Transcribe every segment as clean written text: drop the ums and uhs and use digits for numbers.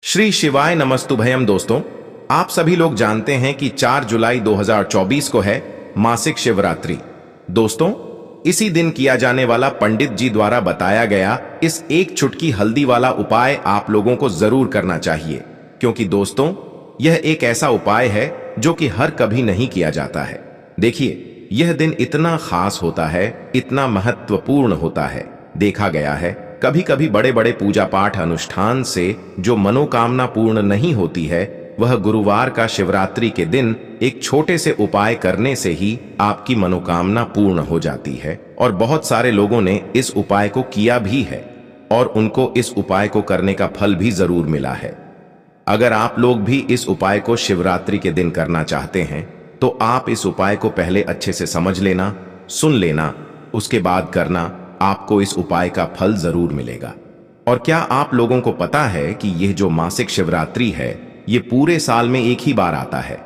श्री शिवाय नमस्तुभयम। दोस्तों, आप सभी लोग जानते हैं कि 4 जुलाई 2024 को है मासिक शिवरात्रि। दोस्तों, इसी दिन किया जाने वाला पंडित जी द्वारा बताया गया इस एक चुटकी हल्दी वाला उपाय आप लोगों को जरूर करना चाहिए, क्योंकि दोस्तों यह एक ऐसा उपाय है जो कि हर कभी नहीं किया जाता है। देखिए, यह दिन इतना खास होता है, इतना महत्वपूर्ण होता है। देखा गया है कभी कभी बड़े बड़े पूजा पाठ अनुष्ठान से जो मनोकामना पूर्ण नहीं होती है, वह गुरुवार का शिवरात्रि के दिन एक छोटे से उपाय करने से ही आपकी मनोकामना पूर्ण हो जाती है। और बहुत सारे लोगों ने इस उपाय को किया भी है और उनको इस उपाय को करने का फल भी जरूर मिला है। अगर आप लोग भी इस उपाय को शिवरात्रि के दिन करना चाहते हैं तो आप इस उपाय को पहले अच्छे से समझ लेना, सुन लेना, उसके बाद करना। आपको इस उपाय का फल जरूर मिलेगा। और क्या आप लोगों को पता है कि यह जो मासिक शिवरात्रि है, ये पूरे साल में एक ही बार आता है,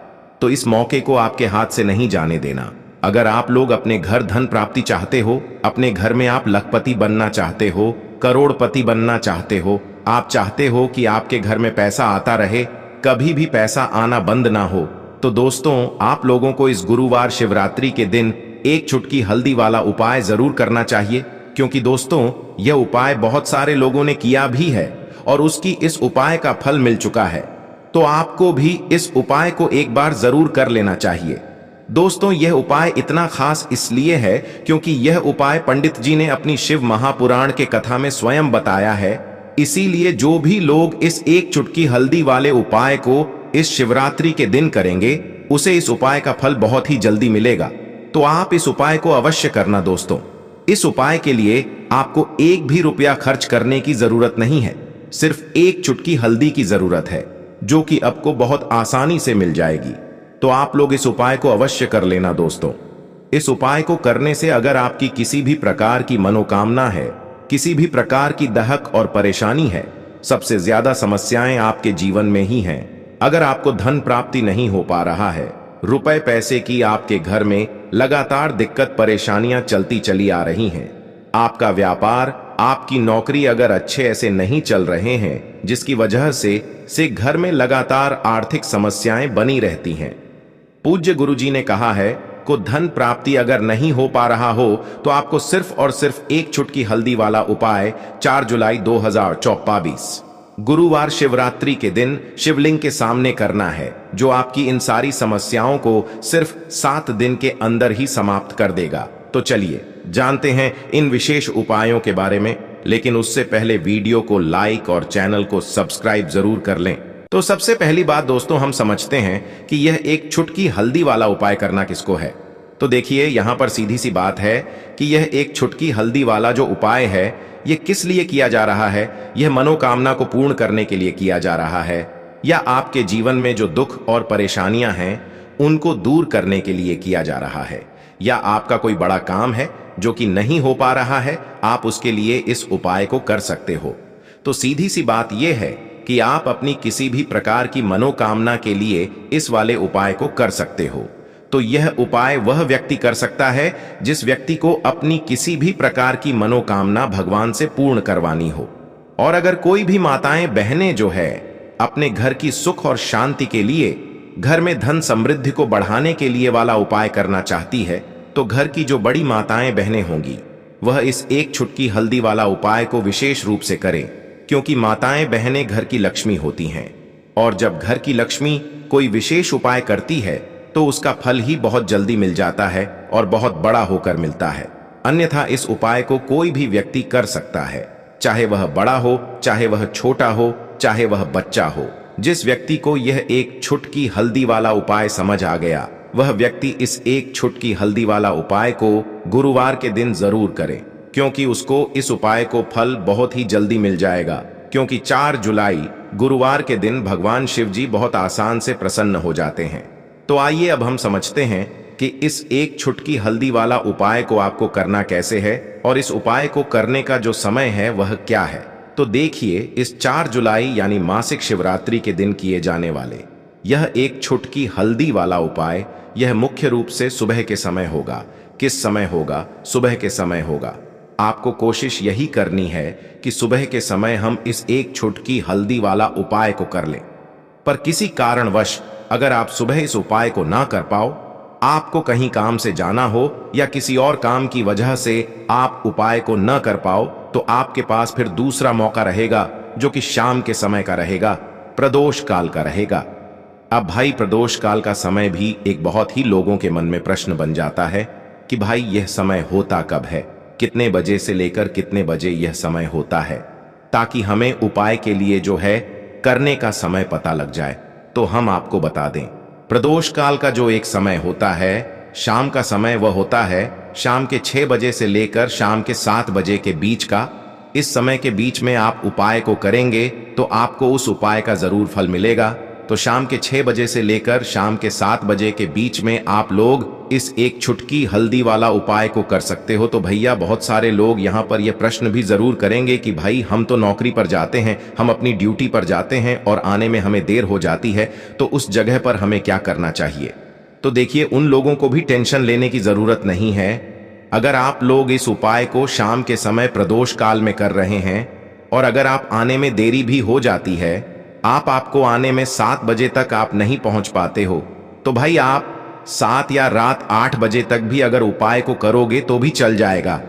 तो इस मौके को आपके हाथ से नहीं जाने देना। अगर आप लोग अपने घर धन प्राप्ति चाहते हो, अपने घर में आप लखपति बनना चाहते हो, करोड़पति बनना चाहते हो, आप चाहते हो कि आपके घर में पैसा आता रहे, कभी भी पैसा आना बंद ना हो, तो दोस्तों आप लोगों को इस गुरुवार शिवरात्रि के दिन एक चुटकी हल्दी वाला उपाय जरूर करना चाहिए। क्योंकि दोस्तों यह उपाय बहुत सारे लोगों ने किया भी है और उसकी इस उपाय का फल मिल चुका है, तो आपको भी इस उपाय को एक बार जरूर कर लेना चाहिए। दोस्तों, यह उपाय इतना खास इसलिए है क्योंकि यह उपाय पंडित जी ने अपनी शिव महापुराण के कथा में स्वयं बताया है। इसीलिए जो भी लोग इस एक चुटकी हल्दी वाले उपाय को इस शिवरात्रि के दिन करेंगे, उसे इस उपाय का फल बहुत ही जल्दी मिलेगा। तो आप इस उपाय को अवश्य करना। दोस्तों, इस उपाय के लिए आपको एक भी रुपया खर्च करने की जरूरत नहीं है, सिर्फ एक चुटकी हल्दी की जरूरत है, जो कि आपको बहुत आसानी से मिल जाएगी। तो आप लोग इस उपाय को अवश्य कर लेना। दोस्तों, इस उपाय को करने से अगर आपकी किसी भी प्रकार की मनोकामना है, किसी भी प्रकार की दहक और परेशानी है, सबसे ज्यादा समस्याएं आपके जीवन में ही हैं। अगर आपको धन प्राप्ति नहीं हो पा रहा है, रुपए पैसे की आपके घर में लगातार दिक्कत परेशानियां चलती चली आ रही हैं, आपका व्यापार, आपकी नौकरी अगर अच्छे ऐसे नहीं चल रहे हैं, जिसकी वजह से घर में लगातार आर्थिक समस्याएं बनी रहती हैं। पूज्य गुरुजी ने कहा है को धन प्राप्ति अगर नहीं हो पा रहा हो तो आपको सिर्फ और सिर्फ एक चुटकी हल्दी वाला उपाय 4 जुलाई 2024 गुरुवार शिवरात्रि के दिन शिवलिंग के सामने करना है, जो आपकी इन सारी समस्याओं को सिर्फ 7 दिन के अंदर ही समाप्त कर देगा। तो चलिए जानते हैं इन विशेष उपायों के बारे में, लेकिन उससे पहले वीडियो को लाइक और चैनल को सब्सक्राइब जरूर कर लें। तो सबसे पहली बात दोस्तों, हम समझते हैं कि यह एक चुटकी हल्दी वाला उपाय करना किसको है। तो देखिए, यहाँ पर सीधी सी बात है कि यह एक चुटकी हल्दी वाला जो उपाय है, यह किस लिए किया जा रहा है। यह मनोकामना को पूर्ण करने के लिए किया जा रहा है, या आपके जीवन में जो दुख और परेशानियां हैं उनको दूर करने के लिए किया जा रहा है, या आपका कोई बड़ा काम है जो कि नहीं हो पा रहा है, आप उसके लिए इस उपाय को कर सकते हो। तो सीधी सी बात यह है कि आप अपनी किसी भी प्रकार की मनोकामना के लिए इस वाले उपाय को कर सकते हो। तो यह उपाय वह व्यक्ति कर सकता है जिस व्यक्ति को अपनी किसी भी प्रकार की मनोकामना भगवान से पूर्ण करवानी हो। और अगर कोई भी माताएं बहनें जो है अपने घर की सुख और शांति के लिए, घर में धन समृद्धि को बढ़ाने के लिए वाला उपाय करना चाहती है, तो घर की जो बड़ी माताएं बहनें होंगी वह इस एक चुटकी हल्दी वाला उपाय को विशेष रूप से करें, क्योंकि माताएं बहनें घर की लक्ष्मी होती हैं। और जब घर की लक्ष्मी कोई विशेष उपाय करती है तो उसका फल ही बहुत जल्दी मिल जाता है और बहुत बड़ा होकर मिलता है। अन्यथा इस उपाय को कोई भी व्यक्ति कर सकता है, चाहे वह बड़ा हो, चाहे वह छोटा हो, चाहे वह बच्चा हो। जिस व्यक्ति को यह एक चुटकी हल्दी वाला उपाय समझ आ गया, वह व्यक्ति इस एक चुटकी हल्दी वाला उपाय को गुरुवार के दिन जरूर करे, क्योंकि उसको इस उपाय को फल बहुत ही जल्दी मिल जाएगा। क्योंकि 4 जुलाई गुरुवार के दिन भगवान शिव जी बहुत आसान से प्रसन्न हो जाते हैं। तो आइए अब हम समझते हैं कि इस एक चुटकी हल्दी वाला उपाय को आपको करना कैसे है और इस उपाय को करने का जो समय है वह क्या है। तो देखिए, इस 4 जुलाई यानी मासिक शिवरात्रि के दिन किए जाने वाले यह एक चुटकी हल्दी वाला उपाय, यह मुख्य रूप से सुबह के समय होगा। किस समय होगा? सुबह के समय होगा। आपको कोशिश यही करनी है कि सुबह के समय हम इस एक छुटकी हल्दी वाला उपाय को कर लें। पर किसी कारणवश अगर आप सुबह इस उपाय को ना कर पाओ, आपको कहीं काम से जाना हो या किसी और काम की वजह से आप उपाय को न कर पाओ, तो आपके पास फिर दूसरा मौका रहेगा, जो कि शाम के समय का रहेगा, प्रदोष काल का रहेगा। अब भाई, प्रदोष काल का समय भी एक बहुत ही लोगों के मन में प्रश्न बन जाता है कि भाई यह समय होता कब है, कितने बजे से लेकर कितने बजे यह समय होता है, ताकि हमें उपाय के लिए जो है करने का समय पता लग जाए। तो हम आपको बता दें, प्रदोष काल का जो एक समय होता है, शाम का समय, वह होता है शाम के 6 बजे से लेकर शाम के 7 बजे के बीच का। इस समय के बीच में आप उपाय को करेंगे तो आपको उस उपाय का जरूर फल मिलेगा। तो शाम के 6 बजे से लेकर शाम के 7 बजे के बीच में आप लोग इस एक छुटकी हल्दी वाला उपाय को कर सकते हो। तो भैया, बहुत सारे लोग यहाँ पर यह प्रश्न भी जरूर करेंगे कि भाई हम तो नौकरी पर जाते हैं, हम अपनी ड्यूटी पर जाते हैं और आने में हमें देर हो जाती है, तो उस जगह पर हमें क्या करना चाहिए। तो देखिए, उन लोगों को भी टेंशन लेने की जरूरत नहीं है। अगर आप लोग इस उपाय को शाम के समय प्रदोष काल में कर रहे हैं और अगर आप आने में देरी भी हो जाती है, आपको आने में 7 बजे तक आप नहीं पहुंच पाते हो, तो भाई आप 7 या रात 8 बजे तक भी अगर उपाय को करोगे तो भी चल जाएगा।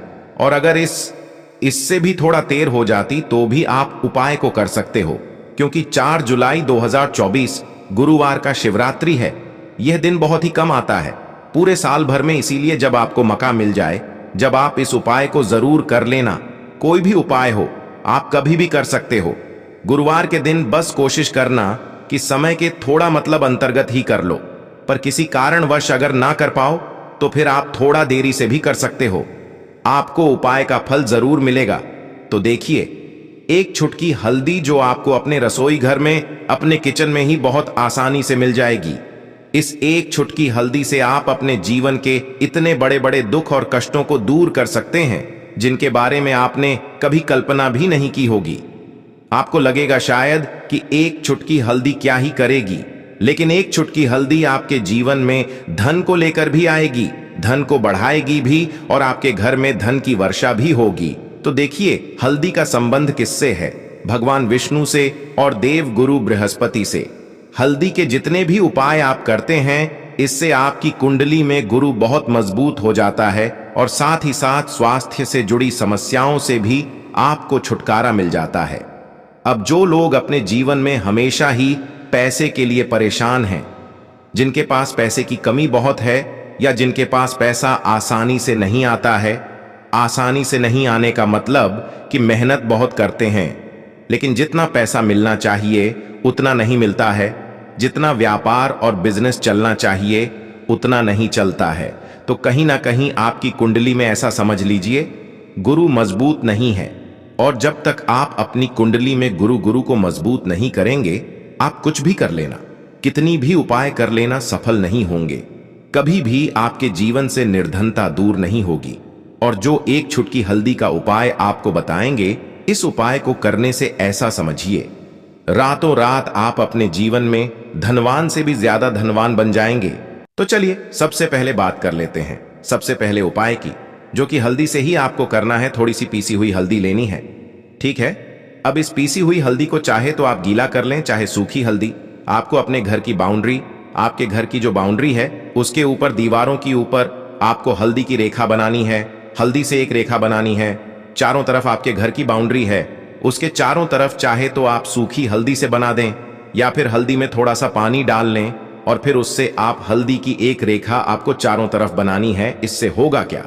और अगर इससे भी थोड़ा देर हो जाती तो भी आप उपाय को कर सकते हो, क्योंकि 4 जुलाई 2024 गुरुवार का शिवरात्रि है। यह दिन बहुत ही कम आता है पूरे साल भर में, इसीलिए जब आपको मौका मिल जाए, जब आप इस उपाय को जरूर कर लेना। कोई भी उपाय हो, आप कभी भी कर सकते हो। गुरुवार के दिन बस कोशिश करना कि समय के थोड़ा अंतर्गत ही कर लो, पर किसी कारणवश अगर ना कर पाओ तो फिर आप थोड़ा देरी से भी कर सकते हो, आपको उपाय का फल जरूर मिलेगा। तो देखिए, एक छुटकी हल्दी जो आपको अपने रसोई घर में, अपने किचन में ही बहुत आसानी से मिल जाएगी। इस एक छुटकी हल्दी से आप अपने जीवन के इतने बड़े बड़े दुख और कष्टों को दूर कर सकते हैं, जिनके बारे में आपने कभी कल्पना भी नहीं की होगी। आपको लगेगा शायद कि एक छुटकी हल्दी क्या ही करेगी, लेकिन एक छुटकी हल्दी आपके जीवन में धन को लेकर भी आएगी, धन को बढ़ाएगी भी और आपके घर में धन की वर्षा भी होगी। तो देखिए, हल्दी का संबंध किससे है? भगवान विष्णु से और देव गुरु बृहस्पति से। हल्दी के जितने भी उपाय आप करते हैं, इससे आपकी कुंडली में गुरु बहुत मजबूत हो जाता है और साथ ही साथ स्वास्थ्य से जुड़ी समस्याओं से भी आपको छुटकारा मिल जाता है। अब जो लोग अपने जीवन में हमेशा ही पैसे के लिए परेशान हैं, जिनके पास पैसे की कमी बहुत है या जिनके पास पैसा आसानी से नहीं आता है, आसानी से नहीं आने का मतलब कि मेहनत बहुत करते हैं लेकिन जितना पैसा मिलना चाहिए उतना नहीं मिलता है, जितना व्यापार और बिजनेस चलना चाहिए उतना नहीं चलता है, तो कहीं ना कहीं आपकी कुंडली में ऐसा समझ लीजिए गुरु मजबूत नहीं है। और जब तक आप अपनी कुंडली में गुरु को मजबूत नहीं करेंगे, आप कुछ भी कर लेना, कितनी भी उपाय कर लेना, सफल नहीं होंगे। कभी भी आपके जीवन से निर्धनता दूर नहीं होगी। और जो एक छुटकी हल्दी का उपाय आपको बताएंगे, इस उपाय को करने से ऐसा समझिए, रातों रात आप अपने जीवन में धनवान से भी ज्यादा धनवान बन जाएंगे। तो चलिए सबसे पहले बात कर लेते हैं, सबसे पहले उपाय की, जो कि हल्दी से ही आपको करना है। थोड़ी सी पीसी हुई हल्दी लेनी है, ठीक है। अब इस पीसी हुई हल्दी को चाहे तो आप गीला कर लें, चाहे सूखी हल्दी। आपको अपने घर की बाउंड्री, आपके घर की जो बाउंड्री है उसके ऊपर, दीवारों की ऊपर आपको हल्दी की रेखा बनानी है। हल्दी से एक रेखा बनानी है। चारों तरफ आपके घर की बाउंड्री है, उसके चारों तरफ चाहे तो आप सूखी हल्दी से बना दें या फिर हल्दी में थोड़ा सा पानी डाल लें और फिर उससे आप हल्दी की एक रेखा आपको चारों तरफ बनानी है। इससे होगा क्या?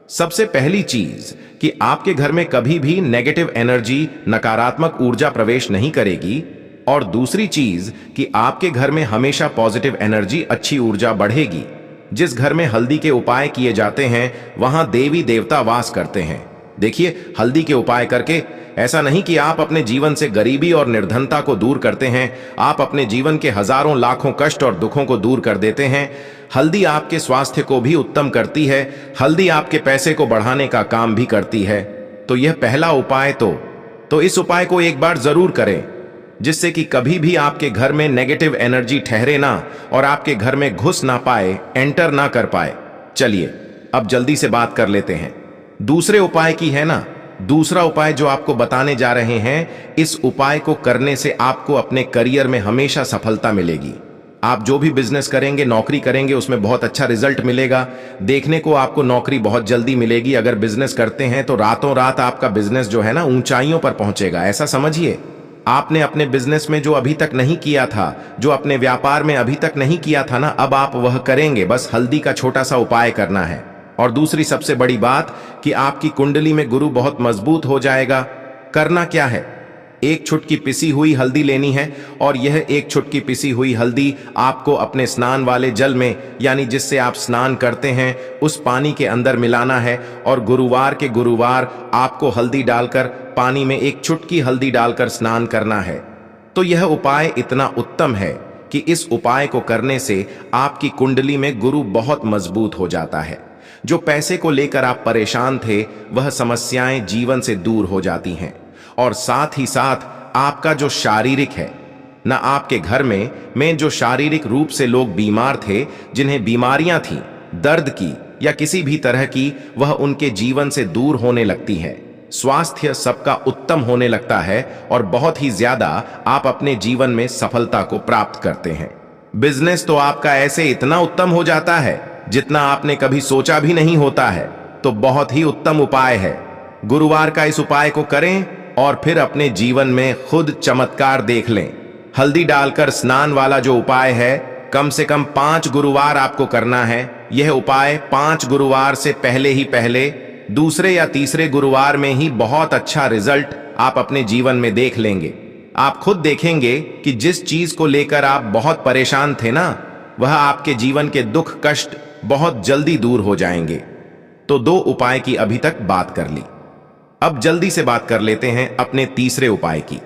सबसे पहली चीज कि आपके घर में कभी भी नेगेटिव एनर्जी, नकारात्मक ऊर्जा प्रवेश नहीं करेगी। और दूसरी चीज कि आपके घर में हमेशा पॉजिटिव एनर्जी, अच्छी ऊर्जा बढ़ेगी। जिस घर में हल्दी के उपाय किए जाते हैं वहां देवी देवता वास करते हैं। देखिए, हल्दी के उपाय करके ऐसा नहीं कि आप अपने जीवन से गरीबी और निर्धनता को दूर करते हैं, आप अपने जीवन के हजारों लाखों कष्ट और दुखों को दूर कर देते हैं। हल्दी आपके स्वास्थ्य को भी उत्तम करती है, हल्दी आपके पैसे को बढ़ाने का काम भी करती है। तो यह पहला उपाय तो इस उपाय को एक बार जरूर करें, जिससे कि कभी भी आपके घर में नेगेटिव एनर्जी ठहरे ना और आपके घर में घुस ना पाए, एंटर ना कर पाए। चलिए अब जल्दी से बात कर लेते हैं। दूसरे उपाय की है ना, दूसरा उपाय जो आपको बताने जा रहे हैं, इस उपाय को करने से आपको अपने करियर में हमेशा सफलता मिलेगी। आप जो भी बिजनेस करेंगे, नौकरी करेंगे, उसमें बहुत अच्छा रिजल्ट मिलेगा। देखने को आपको नौकरी बहुत जल्दी मिलेगी। अगर बिजनेस करते हैं तो रातों रात आपका बिजनेस जो है ना ऊंचाइयों पर पहुंचेगा, ऐसा समझिए। आपने अपने बिजनेस में जो अभी तक नहीं किया था, जो अपने व्यापार में अभी तक नहीं किया था ना, अब आप वह करेंगे। बस हल्दी का छोटा सा उपाय करना है। और दूसरी सबसे बड़ी बात कि आपकी कुंडली में गुरु बहुत मजबूत हो जाएगा। करना क्या है, एक चुटकी पिसी हुई हल्दी लेनी है और यह एक चुटकी पिसी हुई हल्दी आपको अपने स्नान वाले जल में, यानी जिससे आप स्नान करते हैं, उस पानी के अंदर मिलाना है। और गुरुवार के गुरुवार आपको हल्दी डालकर, पानी में एक चुटकी हल्दी डालकर स्नान करना है। तो यह उपाय इतना उत्तम है कि इस उपाय को करने से आपकी कुंडली में गुरु बहुत मजबूत हो जाता है। जो पैसे को लेकर आप परेशान थे, वह समस्याएं जीवन से दूर हो जाती हैं। और साथ ही साथ आपका जो शारीरिक है ना, आपके घर में जो शारीरिक रूप से लोग बीमार थे, जिन्हें बीमारियां थी, दर्द की या किसी भी तरह की, वह उनके जीवन से दूर होने लगती है। स्वास्थ्य सबका उत्तम होने लगता है और बहुत ही ज्यादा आप अपने जीवन में सफलता को प्राप्त करते हैं। बिजनेस तो आपका ऐसे इतना उत्तम हो जाता है जितना आपने कभी सोचा भी नहीं होता है। तो बहुत ही उत्तम उपाय है। गुरुवार का इस उपाय को करें और फिर अपने जीवन में खुद चमत्कार देख लें। हल्दी डालकर स्नान वाला जो उपाय है, कम से कम 5 गुरुवार आपको करना है। यह उपाय 5 गुरुवार से पहले ही पहले, दूसरे या तीसरे गुरुवार में ही बहुत अच्छा रिजल्ट आप अपने जीवन में देख लेंगे। आप खुद देखेंगे कि जिस चीज को लेकर आप बहुत परेशान थे ना, वह आपके जीवन के दुख कष्ट बहुत जल्दी दूर हो जाएंगे। तो 2 उपाय की अभी तक बात कर ली। अब जल्दी से बात कर लेते हैं अपने तीसरे उपाय की।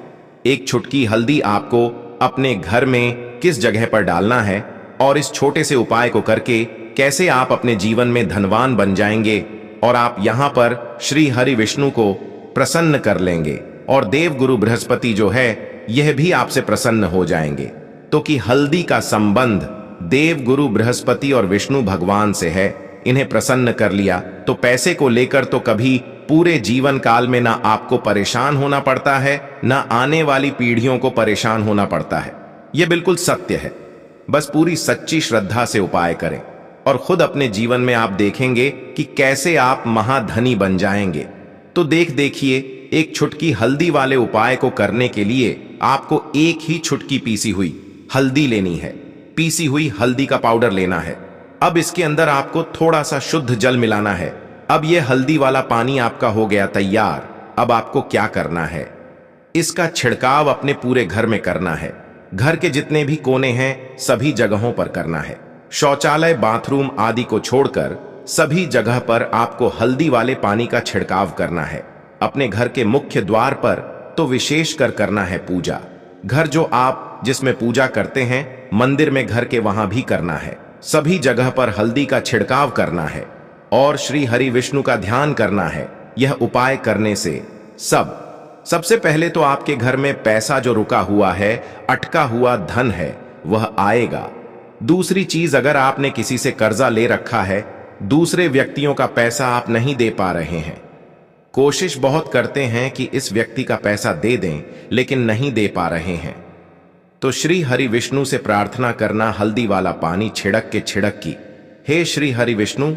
एक चुटकी हल्दी आपको अपने घर में किस जगह पर डालना है और इस छोटे से उपाय को करके कैसे आप अपने जीवन में धनवान बन जाएंगे और आप यहां पर श्री हरि विष्णु को प्रसन्न कर लेंगे और देव गुरु बृहस्पति जो है, यह भी आपसे प्रसन्न हो जाएंगे। तो कि हल्दी का संबंध देव गुरु बृहस्पति और विष्णु भगवान से है। इन्हें प्रसन्न कर लिया तो पैसे को लेकर तो कभी पूरे जीवन काल में ना आपको परेशान होना पड़ता है, ना आने वाली पीढ़ियों को परेशान होना पड़ता है। यह बिल्कुल सत्य है। बस पूरी सच्ची श्रद्धा से उपाय करें और खुद अपने जीवन में आप देखेंगे कि कैसे आप महाधनी बन जाएंगे। तो देखिए, एक चुटकी हल्दी वाले उपाय को करने के लिए आपको एक ही चुटकी पीसी हुई हल्दी लेनी है। पीसी हुई हल्दी का पाउडर लेना है। अब इसके अंदर आपको थोड़ा सा शुद्ध जल मिलाना है। अब यह हल्दी वाला पानी आपका हो गया तैयार। अब आपको क्या करना है, इसका छिड़काव अपने पूरे घर में करना है। घर के जितने भी कोने हैं, सभी जगहों पर करना है। शौचालय, बाथरूम आदि को छोड़कर सभी जगह पर आपको हल्दी वाले पानी का छिड़काव करना है। अपने घर के मुख्य द्वार पर तो विशेष कर करना है पूजा। घर जो आप जिसमें पूजा करते हैं, मंदिर में घर के वहां भी करना है। सभी जगह पर हल्दी का छिड़काव करना है और श्री हरि विष्णु का ध्यान करना है। यह उपाय करने से सबसे पहले तो आपके घर में पैसा जो रुका हुआ है, अटका हुआ धन है, वह आएगा। दूसरी चीज, अगर आपने किसी से कर्जा ले रखा है, दूसरे व्यक्तियों का पैसा आप नहीं दे पा रहे हैं, कोशिश बहुत करते हैं कि इस व्यक्ति का पैसा दे दें, लेकिन नहीं दे पा रहे हैं, तो श्री हरि विष्णु से प्रार्थना करना, हल्दी वाला पानी छिड़क की, हे श्री हरि विष्णु,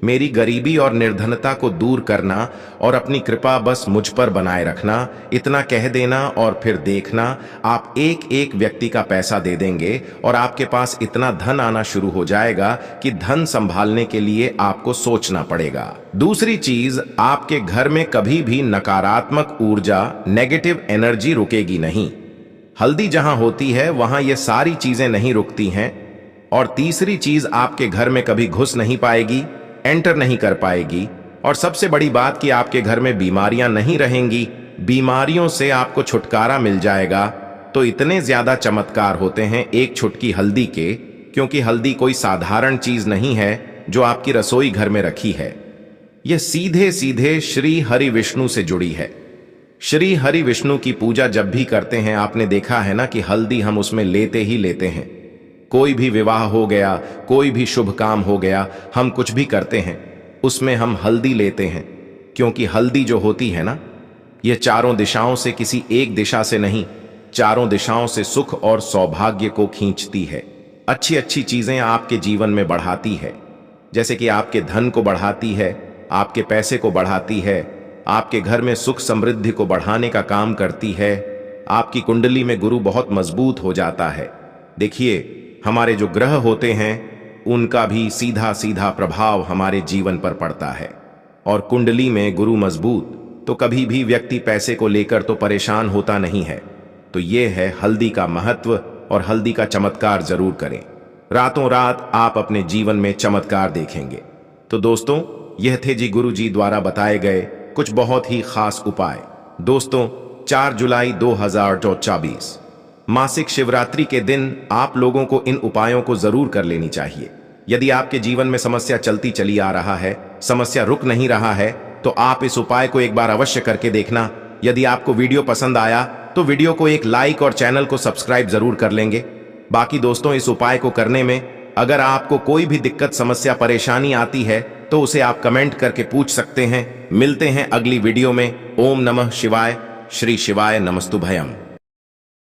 मेरी गरीबी और निर्धनता को दूर करना और अपनी कृपा बस मुझ पर बनाए रखना। इतना कह देना और फिर देखना आप एक एक व्यक्ति का पैसा दे देंगे और आपके पास इतना धन आना शुरू हो जाएगा कि धन संभालने के लिए आपको सोचना पड़ेगा। दूसरी चीज, आपके घर में कभी भी नकारात्मक ऊर्जा, नेगेटिव एनर्जी रुकेगी नहीं। हल्दी जहां होती है वहां ये सारी चीजें नहीं रुकती हैं। और तीसरी चीज, आपके घर में कभी घुस नहीं पाएगी, एंटर नहीं कर पाएगी। और सबसे बड़ी बात कि आपके घर में बीमारियां नहीं रहेंगी, बीमारियों से आपको छुटकारा मिल जाएगा। तो इतने ज्यादा चमत्कार होते हैं एक चुटकी हल्दी के, क्योंकि हल्दी कोई साधारण चीज नहीं है जो आपकी रसोई घर में रखी है। यह सीधे सीधे श्री हरि विष्णु से जुड़ी है। श्री हरि विष्णु की पूजा जब भी करते हैं, आपने देखा है ना कि हल्दी हम उसमें लेते ही लेते हैं। कोई भी विवाह हो गया, कोई भी शुभ काम हो गया, हम कुछ भी करते हैं, उसमें हम हल्दी लेते हैं। क्योंकि हल्दी जो होती है ना, यह चारों दिशाओं से किसी एक दिशा से नहीं, चारों दिशाओं से सुख और सौभाग्य को खींचती है। अच्छी अच्छी चीजें आपके जीवन में बढ़ाती है, जैसे कि आपके धन को बढ़ाती है, आपके पैसे को बढ़ाती है, आपके घर में सुख समृद्धि को बढ़ाने का काम करती है। आपकी कुंडली में गुरु बहुत मजबूत हो जाता है। देखिए, हमारे जो ग्रह होते हैं उनका भी सीधा सीधा प्रभाव हमारे जीवन पर पड़ता है, और कुंडली में गुरु मजबूत तो कभी भी व्यक्ति पैसे को लेकर तो परेशान होता नहीं है। तो ये है हल्दी का महत्व, और हल्दी का चमत्कार जरूर करें। रातों रात आप अपने जीवन में चमत्कार देखेंगे। तो दोस्तों, यह थे जी गुरु जी द्वारा बताए गए कुछ बहुत ही खास उपाय। दोस्तों, 4 जुलाई 2024 मासिक शिवरात्रि के दिन आप लोगों को इन उपायों को जरूर कर लेनी चाहिए। यदि आपके जीवन में समस्या चलती चली आ रहा है, समस्या रुक नहीं रहा है, तो आप इस उपाय को एक बार अवश्य करके देखना। यदि आपको वीडियो पसंद आया तो वीडियो को एक लाइक और चैनल को सब्सक्राइब जरूर कर लेंगे। बाकी दोस्तों, इस उपाय को करने में अगर आपको कोई भी दिक्कत, समस्या, परेशानी आती है तो उसे आप कमेंट करके पूछ सकते हैं। मिलते हैं अगली वीडियो में। ओम नमः शिवाय। श्री शिवाय नमस्तुभयम्।